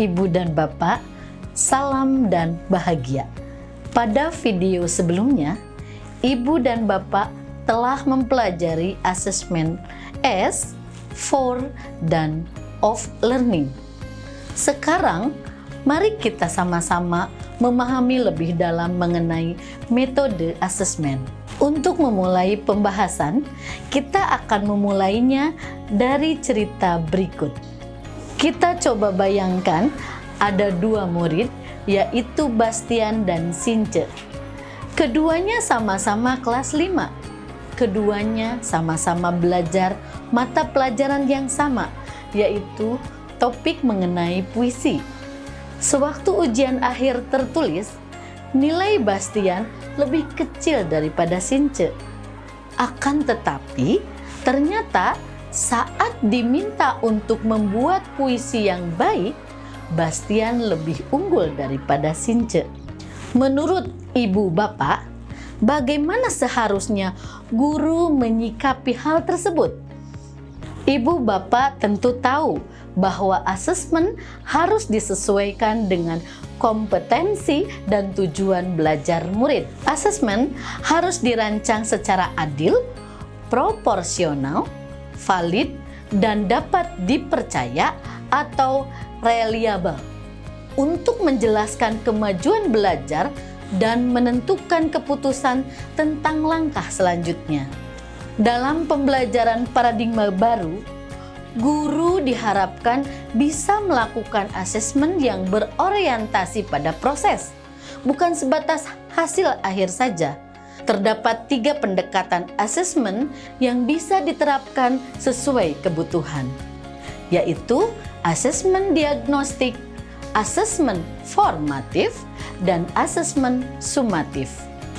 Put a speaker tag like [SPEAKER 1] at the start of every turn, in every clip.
[SPEAKER 1] Ibu dan Bapak, salam dan bahagia. Pada video sebelumnya, Ibu dan Bapak telah mempelajari asesmen S, for, dan of learning. Sekarang, mari kita sama-sama memahami lebih dalam mengenai metode asesmen. Untuk memulai pembahasan, kita akan memulainya dari cerita berikut. Kita coba bayangkan ada dua murid, yaitu Bastian dan Since. Keduanya sama-sama kelas 5. Keduanya sama-sama belajar mata pelajaran yang sama, yaitu topik mengenai puisi. Sewaktu ujian akhir tertulis, nilai Bastian lebih kecil daripada Since. Akan tetapi, ternyata saat diminta untuk membuat puisi yang baik, Bastian lebih unggul daripada Since. Menurut Ibu Bapak, bagaimana seharusnya guru menyikapi hal tersebut? Ibu Bapak tentu tahu bahwa asesmen harus disesuaikan dengan kompetensi dan tujuan belajar murid. Asesmen harus dirancang secara adil, proporsional, valid, dan dapat dipercaya atau reliable untuk menjelaskan kemajuan belajar dan menentukan keputusan tentang langkah selanjutnya. Dalam pembelajaran paradigma baru, guru diharapkan bisa melakukan asesmen yang berorientasi pada proses, bukan sebatas hasil akhir saja. Terdapat 3 pendekatan asesmen yang bisa diterapkan sesuai kebutuhan, yaitu asesmen diagnostik, asesmen formatif, dan asesmen sumatif.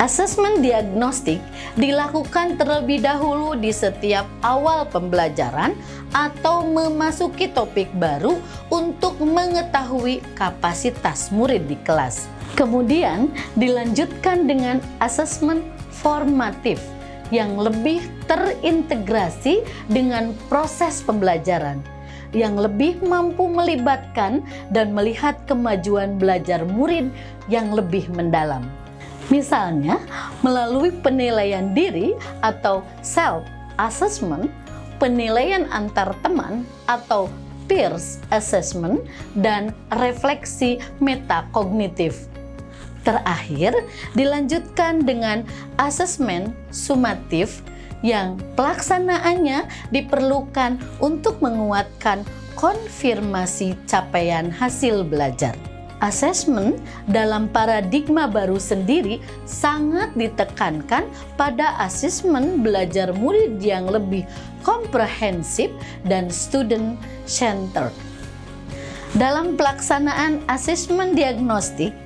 [SPEAKER 1] Asesmen diagnostik dilakukan terlebih dahulu di setiap awal pembelajaran atau memasuki topik baru untuk mengetahui kapasitas murid di kelas. Kemudian dilanjutkan dengan asesmen formatif yang lebih terintegrasi dengan proses pembelajaran, yang lebih mampu melibatkan dan melihat kemajuan belajar murid yang lebih mendalam. Misalnya, melalui penilaian diri atau self-assessment, penilaian antar teman atau peers assessment, dan refleksi metakognitif. Terakhir, dilanjutkan dengan asesmen sumatif yang pelaksanaannya diperlukan untuk menguatkan konfirmasi capaian hasil belajar. Asesmen dalam paradigma baru sendiri sangat ditekankan pada asesmen belajar murid yang lebih komprehensif dan student-centered. Dalam pelaksanaan asesmen diagnostik,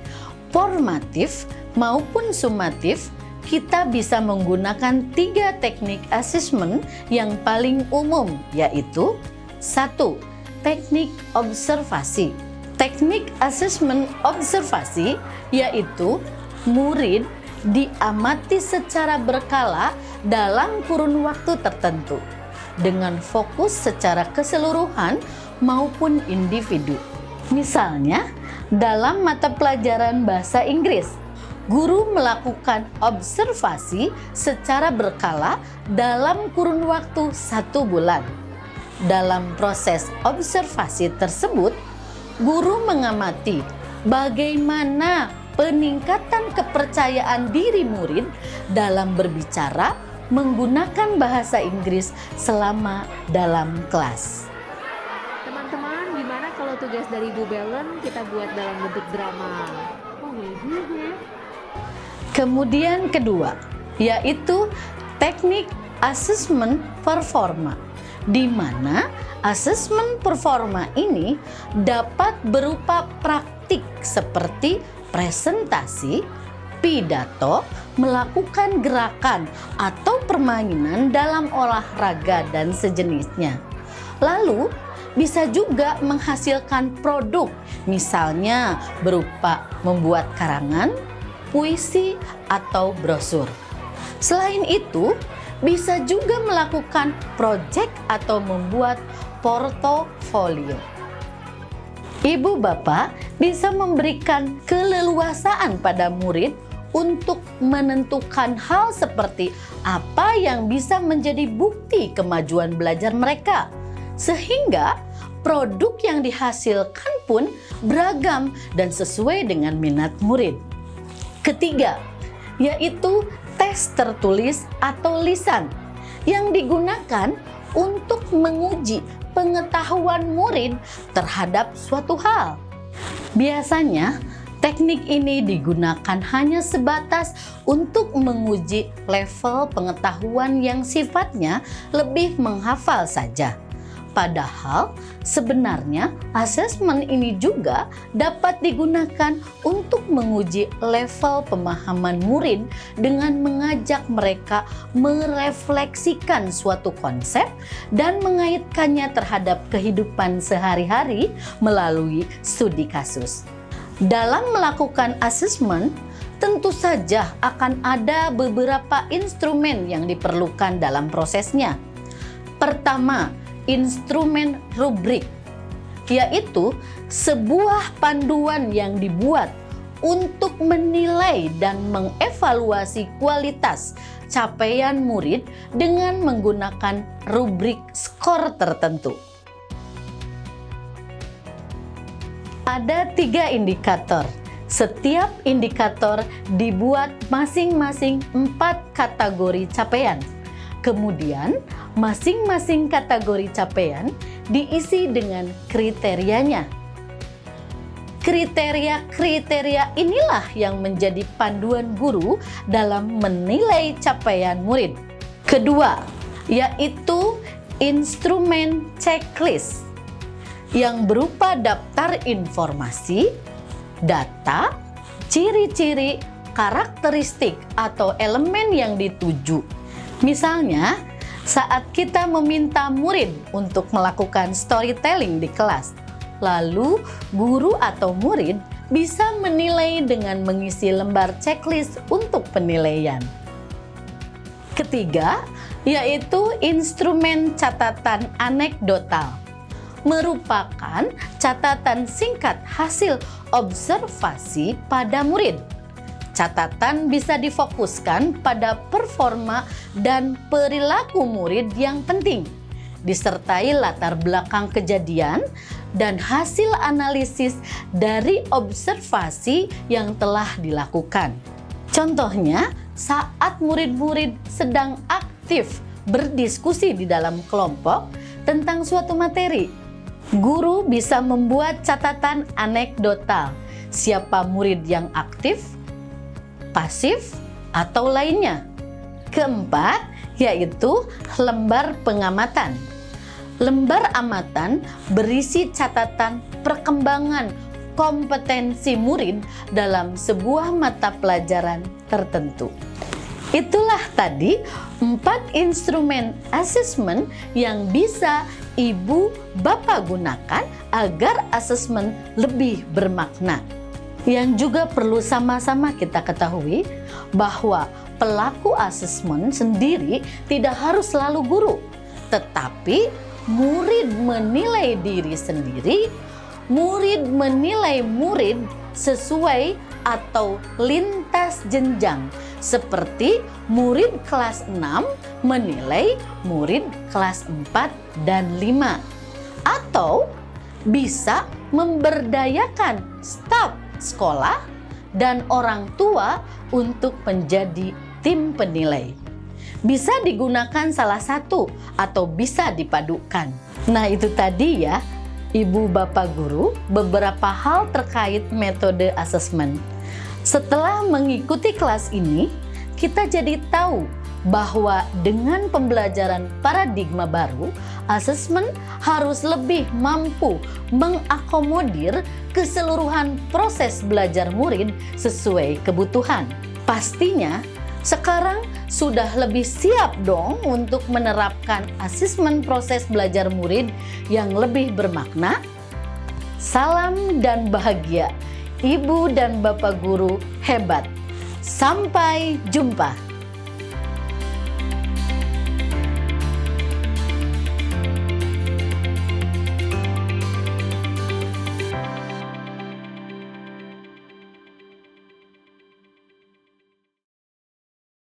[SPEAKER 1] formatif maupun sumatif, kita bisa menggunakan 3 teknik asesmen yang paling umum, yaitu 1. Teknik observasi. Teknik asesmen observasi yaitu murid diamati secara berkala dalam kurun waktu tertentu dengan fokus secara keseluruhan maupun individu. Misalnya, dalam mata pelajaran bahasa Inggris, guru melakukan observasi secara berkala dalam kurun waktu 1 bulan. Dalam proses observasi tersebut, guru mengamati bagaimana peningkatan kepercayaan diri murid dalam berbicara menggunakan bahasa Inggris selama dalam kelas.
[SPEAKER 2] Teman-teman, gimana kalau tugas dari Bu Belen kita buat dalam bentuk drama?
[SPEAKER 1] Kemudian kedua, yaitu teknik asesmen performa, di mana asesmen performa ini dapat berupa praktik seperti presentasi, pidato, melakukan gerakan atau permainan dalam olahraga dan sejenisnya. Lalu bisa juga menghasilkan produk, misalnya berupa membuat karangan, puisi, atau brosur. Selain itu, bisa juga melakukan proyek atau membuat portofolio. Ibu bapak bisa memberikan keleluasaan pada murid untuk menentukan hal seperti apa yang bisa menjadi bukti kemajuan belajar mereka, sehingga produk yang dihasilkan pun beragam dan sesuai dengan minat murid. Ketiga, yaitu tes tertulis atau lisan yang digunakan untuk menguji pengetahuan murid terhadap suatu hal. Biasanya, teknik ini digunakan hanya sebatas untuk menguji level pengetahuan yang sifatnya lebih menghafal saja. Padahal sebenarnya asesmen ini juga dapat digunakan untuk menguji level pemahaman murid dengan mengajak mereka merefleksikan suatu konsep dan mengaitkannya terhadap kehidupan sehari-hari melalui studi kasus. Dalam melakukan asesmen, tentu saja akan ada beberapa instrumen yang diperlukan dalam prosesnya. Pertama, instrumen rubrik, yaitu sebuah panduan yang dibuat untuk menilai dan mengevaluasi kualitas capaian murid dengan menggunakan rubrik skor tertentu. Ada 3 indikator. Setiap indikator dibuat masing-masing 4 kategori capaian. Kemudian, masing-masing kategori capaian diisi dengan kriterianya. Kriteria-kriteria inilah yang menjadi panduan guru dalam menilai capaian murid. Kedua, yaitu instrumen checklist yang berupa daftar informasi, data, ciri-ciri, karakteristik atau elemen yang dituju. Misalnya, saat kita meminta murid untuk melakukan storytelling di kelas, lalu guru atau murid bisa menilai dengan mengisi lembar checklist untuk penilaian. Ketiga, yaitu instrumen catatan anekdotal, merupakan catatan singkat hasil observasi pada murid. Catatan bisa difokuskan pada performa dan perilaku murid yang penting, disertai latar belakang kejadian dan hasil analisis dari observasi yang telah dilakukan. Contohnya, saat murid-murid sedang aktif berdiskusi di dalam kelompok tentang suatu materi, guru bisa membuat catatan anekdotal siapa murid yang aktif, pasif, atau lainnya. Keempat, yaitu lembar pengamatan. Lembar amatan berisi catatan perkembangan kompetensi murid dalam sebuah mata pelajaran tertentu. Itulah tadi 4 instrumen asesmen yang bisa ibu bapak gunakan agar asesmen lebih bermakna. Yang juga perlu sama-sama kita ketahui bahwa pelaku asesmen sendiri tidak harus selalu guru, tetapi murid menilai diri sendiri, murid menilai murid sesuai atau lintas jenjang, seperti murid kelas 6 menilai murid kelas 4 dan 5, atau bisa memberdayakan staf sekolah dan orang tua untuk menjadi tim penilai. Bisa digunakan salah satu atau bisa dipadukan. Nah, itu tadi ya, Ibu Bapak Guru, beberapa hal terkait metode asesmen. Setelah mengikuti kelas ini, kita jadi tahu bahwa dengan pembelajaran paradigma baru, asesmen harus lebih mampu mengakomodir keseluruhan proses belajar murid sesuai kebutuhan. Pastinya, sekarang sudah lebih siap dong untuk menerapkan asesmen proses belajar murid yang lebih bermakna. Salam dan bahagia, Ibu dan Bapak Guru hebat. Sampai jumpa.